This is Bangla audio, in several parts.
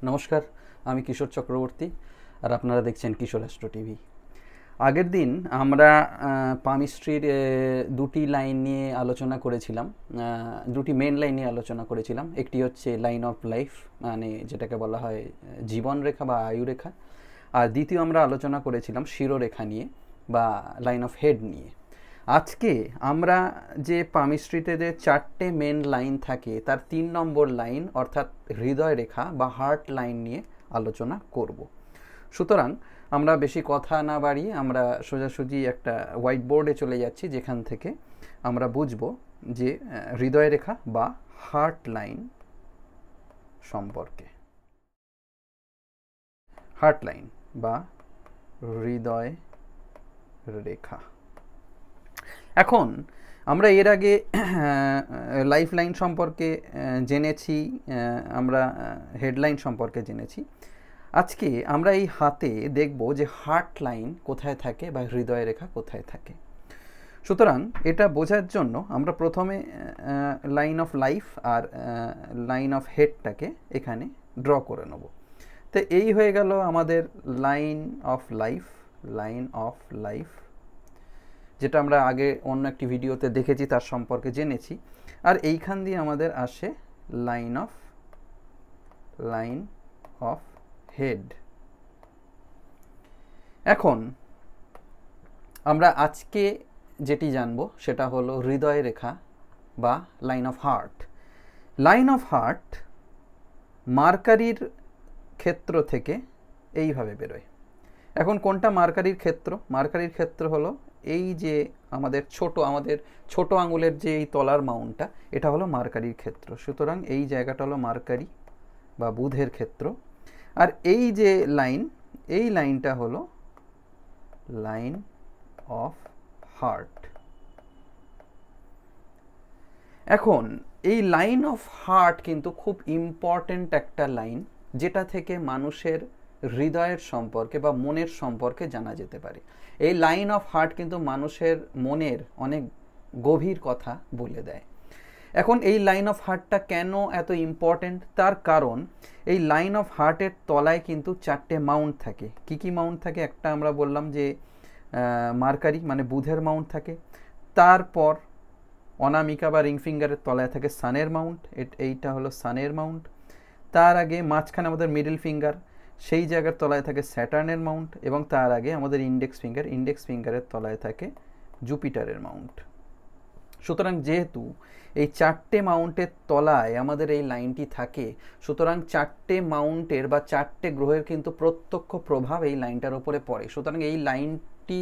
নমস্কার, আমি কিশোর চক্রবর্তী আর আপনারা দেখছেন কিশোর অ্যাস্ট্রো টিভি। আগের দিন আমরা পামিস্ট্রির দুটি লাইন নিয়ে আলোচনা করেছিলাম, দুটি মেন লাইন নিয়ে আলোচনা করেছিলাম। একটি হচ্ছে লাইন অফ লাইফ, মানে যেটাকে বলা হয় জীবন রেখা বা আয়ু রেখা, আর দ্বিতীয় আমরা আলোচনা করেছিলাম শিরোরেখা নিয়ে বা লাইন অফ হেড নিয়ে। আজকে আমরা যে পামিস্ট্রিতে যে চারটে মেন লাইন থাকে তার 3 নম্বর লাইন অর্থাৎ হৃদয় রেখা বা হার্ট লাইন নিয়ে আলোচনা করব। সুতরাং আমরা বেশি কথা না বাড়িয়ে আমরা সোজাসুজি একটা হোয়াইট বোর্ডে চলে যাচ্ছি, যেখান থেকে আমরা বুঝব যে হৃদয় রেখা বা হার্ট লাইন সম্পর্কে। হার্ট লাইন বা হৃদয় রেখা। এখন আমরা এর আগে লাইফ লাইন সম্পর্কে জেনেছি, আমরা হেডলাইন সম্পর্কে জেনেছি। আজকে আমরা এই হাতে দেখব যে হার্ট লাইন কোথায় থাকে বা হৃদয় রেখা কোথায় থাকে। সুতরাং এটা বোঝার জন্য আমরা প্রথমে line of life line line অফ হেডটাকে এখানে ড্র করে নেব। তো এই হয়ে গেল আমাদের line of life. Line of life যেটা আমরা আগে অন্য একটি ভিডিওতে দেখেছি, তার সম্পর্কে জেনেছি। আর এইখান দিয়ে আমাদের আসে লাইন অফ হেড। এখন আমরা আজকে যেটি জানবো সেটা হলো হৃদয় রেখা বা line of heart. Line of heart মার্কারির ক্ষেত্র থেকে এইভাবে বেরোয়। এখন কোনটা মার্কারির ক্ষেত্র? মার্কারির ক্ষেত্র হলো এই যে আমাদের ছোট আঙুলের যে এই তলার মাউন্টটা, এটা হলো মার্কারির ক্ষেত্র। সুতরাং এই জায়গাটা হলো মার্কারি বা বুধের ক্ষেত্র। আর এই যে লাইন, এই লাইনটা হলো লাইন অফ হার্ট। এখন এই লাইন অফ হার্ট কিন্তু খুব ইম্পর্ট্যান্ট একটা লাইন, যেটা থেকে মানুষের হৃদয়ের সম্পর্কে বা মনের সম্পর্কে জানা যেতে পারে। এই লাইন অফ হার্ট কিন্তু মানুষের মনের অনেক গভীর কথা বলে দেয়। এখন এই লাইন অফ হার্টটা কেন এত ইম্পর্ট্যান্ট? তার কারণ এই লাইন অফ হার্টের তলায় কিন্তু 4টে মাউন্ট থাকে। কি কি মাউন্ট থাকে? একটা আমরা বললাম যে মার্কারি মানে বুধের মাউন্ট থাকে। তারপর অনামিকা বা রিং ফিঙ্গারের তলায় থাকে সানের মাউন্ট, এইটা হলো সানের মাউন্ট। তার আগে মাঝখানে আমাদের মিডল ফিঙ্গার, সেই জায়গার তলায় থাকে স্যাটার্নের মাউন্ট। এবং তার আগে আমাদের ইন্ডেক্স ফিঙ্গারের তলায় থাকে জুপিটারের মাউন্ট। সুতরাং যেহেতু এই 4টে মাউন্টের তলায় আমাদের এই লাইনটি থাকে, সুতরাং 4টে মাউন্টের বা 4টে গ্রহের কিন্তু প্রত্যক্ষ প্রভাব এই লাইনটার উপরে পড়ে। সুতরাং এই লাইনটি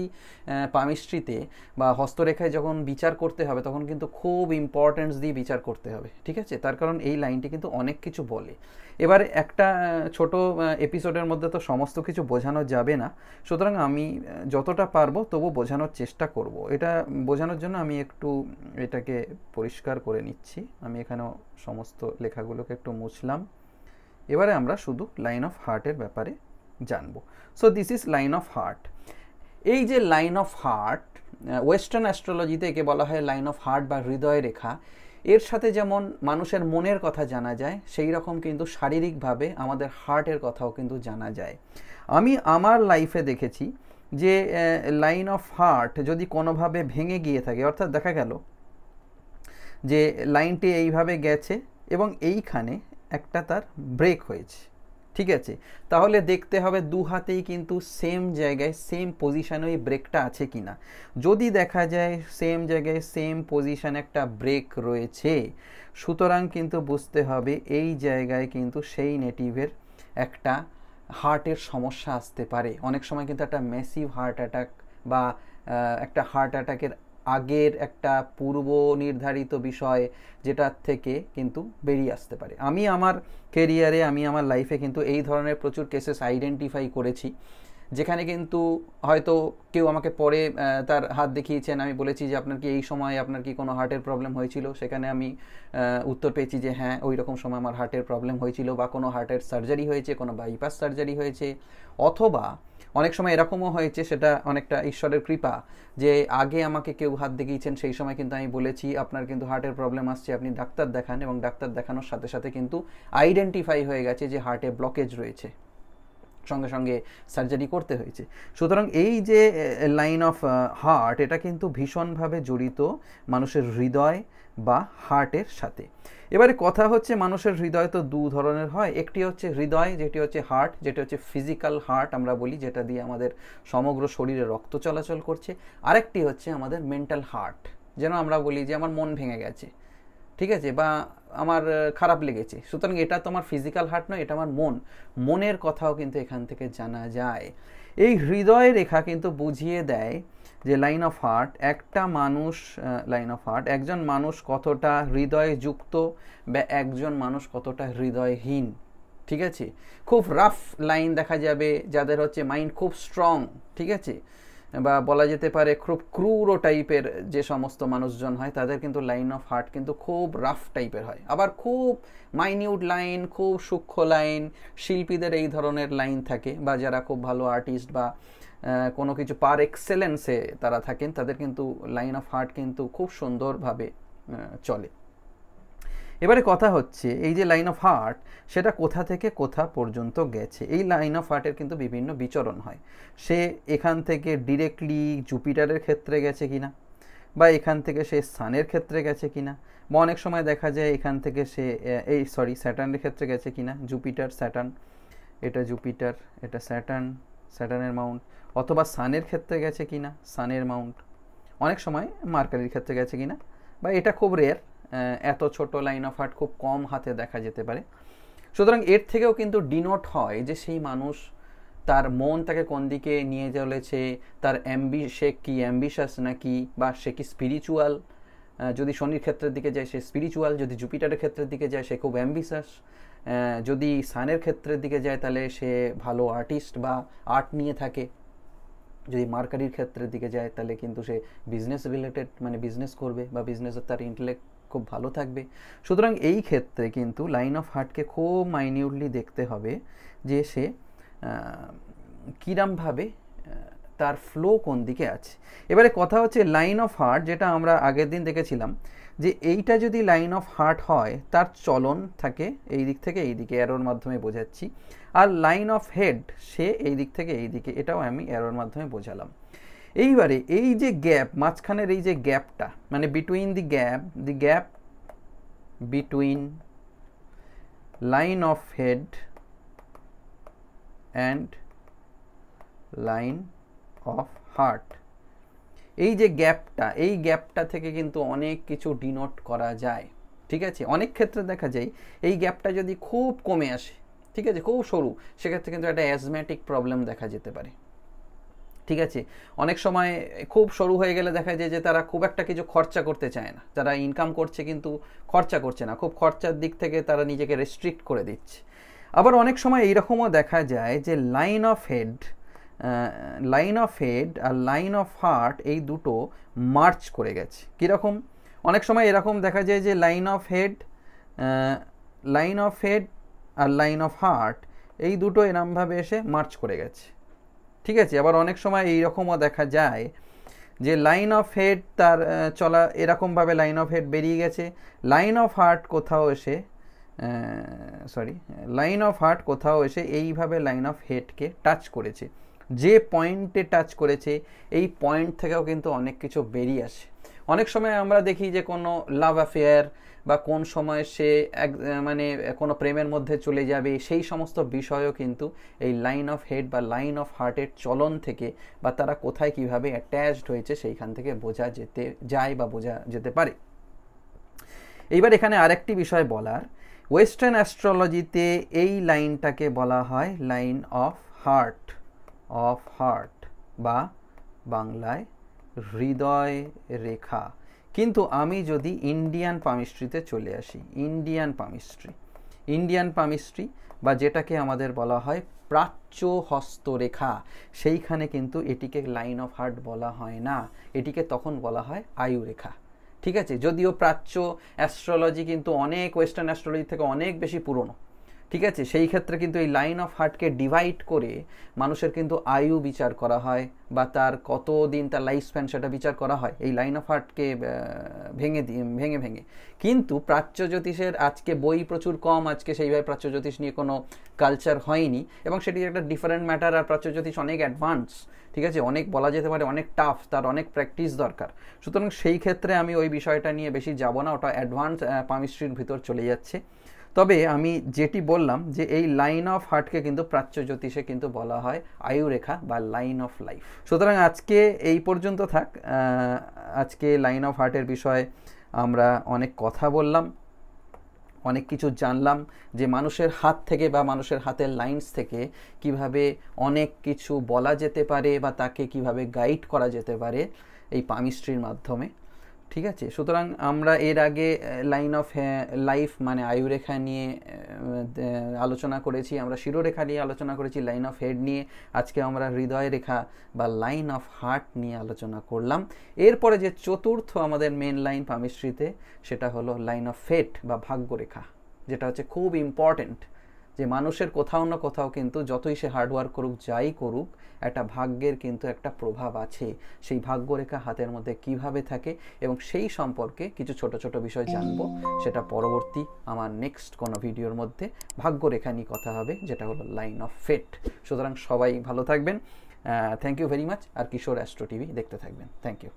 পামিস্ট্রিতে বা হস্তরেখায় যখন বিচার করতে হবে, তখন কিন্তু খুব ইম্পর্টেন্স দিয়ে বিচার করতে হবে, ঠিক আছে? তার কারণ এই লাইনটি কিন্তু অনেক কিছু বলে। এবার একটা ছোট এপিসোডের মধ্যে তো সমস্ত কিছু বোঝানো যাবে না, সুতরাং আমি যতটা পারবো তবু বোঝানোর চেষ্টা করব। এটা বোঝানোর জন্য আমি একটু এটাকে পরিষ্কার করে নিচ্ছি। আমি এখানেও সমস্ত লেখাগুলোকে একটু মুছলাম। এবারে আমরা শুধু লাইন অফ হার্টের ব্যাপারে জানবো। So this is line of heart. এই যে লাইন অফ হার্ট, ওয়েস্টার্ন অ্যাস্ট্রোলজিতে একে বলা হয় লাইন অফ হার্ট বা হৃদয় রেখা। এর সাথে যেমন মানুষের মনের কথা জানা যায়, সেই রকম কিন্তু শারীরিকভাবে আমাদের হার্টের কথাও কিন্তু জানা যায়। আমি আমার লাইফে দেখেছি যে লাইন অফ হার্ট যদি কোনোভাবে ভেঙে গিয়ে থাকে, অর্থাৎ দেখা গেল যে লাইনটি এইভাবে গেছে এবং এইখানে একটা তার ব্রেক হয়েছে, ঠিক আছে? তাহলে দেখতে হবে দু হাতেই কিন্তু সেম জায়গায় সেম পজিশানে ওই ব্রেকটা আছে কি না। যদি দেখা যায় সেম জায়গায় সেম পজিশানে একটা ব্রেক রয়েছে, সুতরাং কিন্তু বুঝতে হবে এই জায়গায় কিন্তু সেই নেটিভের একটা হার্টের সমস্যা আসতে পারে। অনেক সময় কিন্তু একটা ম্যাসিভ হার্ট অ্যাটাক বা একটা হার্ট অ্যাটাকের আগের একটা পূর্ব নির্ধারিত বিষয়, যেটার থেকে কিন্তু বেরিয়ে আসতে পারে। আমি আমার কেরিয়ারে, আমি আমার লাইফে কিন্তু এই ধরনের প্রচুর কেসেস আইডেন্টিফাই করেছি, যেখানে কিন্তু হয়তো কেউ আমাকে পরে তার হাত দেখিয়েছেন, আমি বলেছি যে আপনার কি এই সময় আপনার কি কোনো হার্টের প্রবলেম হয়েছিল? সেখানে আমি উত্তর পেয়েছি যে হ্যাঁ, ওই রকম সময় আমার হার্টের প্রবলেম হয়েছিল, বা কোনো হার্টের সার্জারি হয়েছে, কোনো বাইপাস সার্জারি হয়েছে। অথবা অনেক সময় এরকমও হয়েছে, সেটা অনেকটা ঈশ্বরের কৃপা, যে আগে আমাকে কেউ হাত দেখিয়েছেন, সেই সময় কিন্তু আমি বলেছি আপনার কিন্তু হার্টের প্রবলেম আসছে, আপনি ডাক্তার দেখান, এবং ডাক্তার দেখানোর সাথে সাথে কিন্তু আইডেন্টিফাই হয়ে গেছে যে হার্টে ব্লকেজ রয়েছে, সঙ্গে সঙ্গে সার্জারি করতে হয়েছে। সুতরাং এই যে লাইন অফ হার্ট, এটা কিন্তু ভীষণভাবে জড়িত মানুষের হৃদয় বা হার্টের সাথে। এবারে কথা হচ্ছে, মানুষের হৃদয় তো দু ধরনের হয়। একটি হচ্ছে হৃদয়, যেটি হচ্ছে হার্ট, যেটি হচ্ছে ফিজিক্যাল হার্ট আমরা বলি, যেটা দিয়ে আমাদের সমগ্র শরীরে রক্ত চলাচল করছে। আরেকটি হচ্ছে আমাদের মেন্টাল হার্ট, যেন আমরা বলি যে আমার মন ভেঙে গেছে, ঠিক আছে, বা আমার খারাপ লেগেছে। সুতরাং এটা তো আমার ফিজিক্যাল হার্ট নয়, এটা আমার মনের কথাও কিন্তু এখান থেকে জানা যায়। এই হৃদয় রেখা কিন্তু বুঝিয়ে দেয় যে লাইন অফ হার্ট, একটা মানুষ, লাইন অফ হার্ট, একজন মানুষ কতটা হৃদয়যুক্ত বা একজন মানুষ কতটা হৃদয়হীন। ঠিক আছে, খুব রাফ লাইন দেখা যাবে যাদের হচ্ছে মাইন্ড খুব স্ট্রং, ঠিক আছে, বা বলা যেতে পারে খুব ক্রুর টাইপের যে সমস্ত মানুষজন হয়, তাদের কিন্তু লাইন অফ হার্ট কিন্তু খুব রাফ টাইপের হয়। আবার খুব মাইনিউট লাইন, খুব সূক্ষ্ম লাইন, শিল্পীদের এই ধরনের লাইন থাকে, বা যারা খুব ভালো আর্টিস্ট বা কোনো কিছু পার এক্সেলেন্সে তারা থাকেন, তাদের কিন্তু লাইন অফ হার্ট কিন্তু খুব সুন্দরভাবে চলে। এবারে কথা হচ্ছে, এই যে লাইন অফ হার্ট, সেটা কোথা থেকে কোথা পর্যন্ত গেছে। এই লাইন অফ হার্টের কিন্তু বিভিন্ন বিচরণ হয়। সে এখান থেকে ডিরেক্টলি জুপিটারের ক্ষেত্রে গেছে কিনা, বা এখান থেকে সে সানের ক্ষেত্রে গেছে কিনা, বা অনেক সময় দেখা যায় এখান থেকে সে স্যাটার্নের ক্ষেত্রে গেছে কিনা। জুপিটার, স্যাটার্ন, এটা জুপিটার, এটা স্যাটার্ন, স্যাটার্নের মাউন্ট, অথবা সানের ক্ষেত্রে গেছে কিনা, সানের মাউন্ট, অনেক সময় মার্কারির ক্ষেত্রে গেছে কিনা, বা এটা খুব রেয়ার, এত ছোট লাইন অফ হার্ট খুব কম হাতে দেখা যেতে পারে। সুতরাং এর থেকেও কিন্তু ডিনোট হয় যে সেই মানুষ, তার মন তাকে কোন দিকে নিয়ে চলেছে, তার সে কি অ্যাম্বিশাস নাকি, বা সে কি স্পিরিচুয়াল। যদি শনির ক্ষেত্রের দিকে যায় সে স্পিরিচুয়াল, যদি জুপিটারের ক্ষেত্রের দিকে যায় সে খুব অ্যাম্বিশাস, যদি সানের ক্ষেত্রের দিকে যায় তাহলে সে ভালো আর্টিস্ট বা আর্ট নিয়ে থাকে, যদি মার্কারির ক্ষেত্রের দিকে যায় তাহলে কিন্তু সে বিজনেস রিলেটেড, মানে বিজনেস করবে, বা বিজনেসের তার ইন্টেলেক্ট খুব ভালো থাকবে। সুতরাং এই ক্ষেত্রে কিন্তু লাইন অফ হার্টকে খুব মাইনিউটলি দেখতে হবে যে সে কিরমভাবে তার ফ্লো কোন দিকে আছে। এবারে কথা হচ্ছে, লাইন অফ হার্ট যেটা আমরা আগের দিন দেখেছিলাম, যে এইটা যদি লাইন অফ হার্ট হয়, তার চলন থাকে এই দিক থেকে এই দিকে, অ্যারোর মাধ্যমে বোঝাচ্ছি। আর লাইন অফ হেড, সে এই দিক থেকে এই দিকে, এটাও আমি অ্যারোর মাধ্যমে বোঝালাম। এইবারে এই যে গ্যাপ, মাঝখানের এই যে গ্যাপটা, মানে between the gap between line of head and line of heart, এই যে গ্যাপটা, এই গ্যাপটা থেকে কিন্তু অনেক কিছু ডিনোট করা যায়। ঠিক আছে, অনেক ক্ষেত্রে দেখা যায় এই গ্যাপটা যদি খুব কমে আসে, ঠিক আছে, খুব সরু, সেক্ষেত্রে কিন্তু একটা অ্যাজম্যাটিক প্রবলেম দেখা যেতে পারে। ঠিক আছে, অনেক সময় খুব সরু হয়ে গেলে দেখা যায় যে তারা খুব একটা কিছু খরচা করতে চায় না, যারা ইনকাম করছে কিন্তু খরচা করছে না, খুব খরচার দিক থেকে তারা নিজেকে রেস্ট্রিক্ট করে দিচ্ছে। আবার অনেক সময় এইরকমও দেখা যায় যে লাইন অফ হেড আর লাইন অফ হার্ট, এই দুটো মার্চ করে গেছে। কীরকম? অনেক সময় এরকম দেখা যায় যে লাইন অফ হেড আর লাইন অফ হার্ট, এই দুটো এরমভাবে এসে মার্চ করে গেছে। ঠিক আছে, আবার অনেক সময় এইরকমও দেখা যায় যে লাইন অফ হেড তার চলা এরকমভাবে লাইন অফ হেড বেরিয়ে গেছে, লাইন অফ হার্ট কোথাও এসে এইভাবে লাইন অফ হেডকে টাচ করেছে। যে পয়েন্টে টাচ করেছে, এই পয়েন্ট থেকেও কিন্তু অনেক কিছু বেরিয়ে আসে। অনেক সময় আমরা দেখি যে কোনো লাভ অ্যাফেয়ার বা কোন সময় সে মানে কোনো প্রেমের মধ্যে চলে যাবে, সেই সমস্ত বিষয়ও কিন্তু এই লাইন অফ হেড বা লাইন অফ হার্টের চলন থেকে, বা তারা কোথায় কিভাবে অ্যাটাচড হয়েছে সেইখান থেকে বোঝা যেতে পারে। এইবার এখানে আরেকটি বিষয় বলার, ওয়েস্টার্ন অ্যাস্ট্রোলজিতে এই লাইনটাকে বলা হয় লাইন অফ হার্ট বা বাংলায় হৃদয় রেখা। কিন্তু আমি যদি ইন্ডিয়ান পামিস্ট্রিতে চলে আসি, ইন্ডিয়ান পামিস্ট্রি বা যেটাকে আমাদের বলা হয় প্রাচ্য হস্তরেখা, সেইখানে কিন্তু এটিকে লাইন অফ হার্ট বলা হয় না, এটিকে তখন বলা হয় আয়ুরেখা। ঠিক আছে, যদিও প্রাচ্য অ্যাস্ট্রোলজি কিন্তু অনেক ওয়েস্টার্ন অ্যাস্ট্রোলজি থেকে অনেক বেশি পুরনো, ঠিক আছে, সেই ক্ষেত্রে কিন্তু এই লাইন অফ হার্টকে ডিভাইড করে মানুষের কিন্তু আয়ু বিচার করা হয় বা তার কতদিন তার লাইফ স্প্যান সেটা বিচার করা হয় এই লাইন অফ হার্টকে ভেঙে ভেঙে। কিন্তু প্রাচ্য জ্যোতিষের আজকে বই প্রচুর কম, আজকে সেইভাবে প্রাচ্য জ্যোতিষ নিয়ে কোনো কালচার হয়নি, এবং সেটি একটা ডিফারেন্ট ম্যাটার। আর প্রাচ্য জ্যোতিষ অনেক অ্যাডভান্স, ঠিক আছে, অনেক বলা যেতে পারে অনেক টাফ, তার অনেক প্র্যাকটিস দরকার। সুতরাং সেই ক্ষেত্রে আমি ওই বিষয়টা নিয়ে বেশি যাব না, ওটা অ্যাডভান্স পামিস্ট্রির ভিতর চলে যাচ্ছে। তবে আমি যেটি বললাম যে এই লাইন অফ হার্টকে কিন্তু প্রাচ্য জ্যোতিষে কিন্তু বলা হয় আয়ুরেখা বা লাইন অফ লাইফ। সুতরাং আজকে এই পর্যন্ত থাক। আজকে লাইন অফ হার্টের বিষয়ে আমরা অনেক কথা বললাম, অনেক কিছু জানলাম যে মানুষের হাত থেকে বা মানুষের হাতের লাইন্স থেকে কিভাবে অনেক কিছু বলা যেতে পারে বা তাকে কিভাবে গাইড করা যেতে পারে এই পামিস্ট্রির মাধ্যমে। ঠিক আছে, সুতরাং আমরা এর আগে লাইন অফ লাইফ মানে আয়ুরেখা নিয়ে আলোচনা করেছি, আমরা শিরোরেখা নিয়ে আলোচনা করেছি, লাইন অফ হেড নিয়ে, আজকে আমরা হৃদয় রেখা বা লাইন অফ হার্ট নিয়ে আলোচনা করলাম। এরপরে যে চতুর্থ আমাদের মেন লাইন পামিস্ট্রিতে সেটা হলো লাইন অফ ফেট বা ভাগ্যরেখা, যেটা হচ্ছে খুব ইম্পর্টেন্ট। যে মানুষের কোথাও না কোথাও কিন্তু যতই সে হার্ডওয়ার্ক করুক, যাই করুক, একটা ভাগ্যের কিন্তু একটা প্রভাব আছে। সেই ভাগ্যরেখা হাতের মধ্যে কিভাবে থাকে এবং সেই সম্পর্কে কিছু ছোট ছোট বিষয় জানবো, সেটা পরবর্তী আমার নেক্সট কোনো ভিডিওর মধ্যে ভাগ্যরেখা নিয়ে কথা হবে, যেটা হলো লাইন অফ ফেট। সুতরাং সবাই ভালো থাকবেন, থ্যাংক ইউ ভেরি মাচ। আর কিশোর অ্যাস্ট্রো টিভি দেখতে থাকবেন, থ্যাংক ইউ।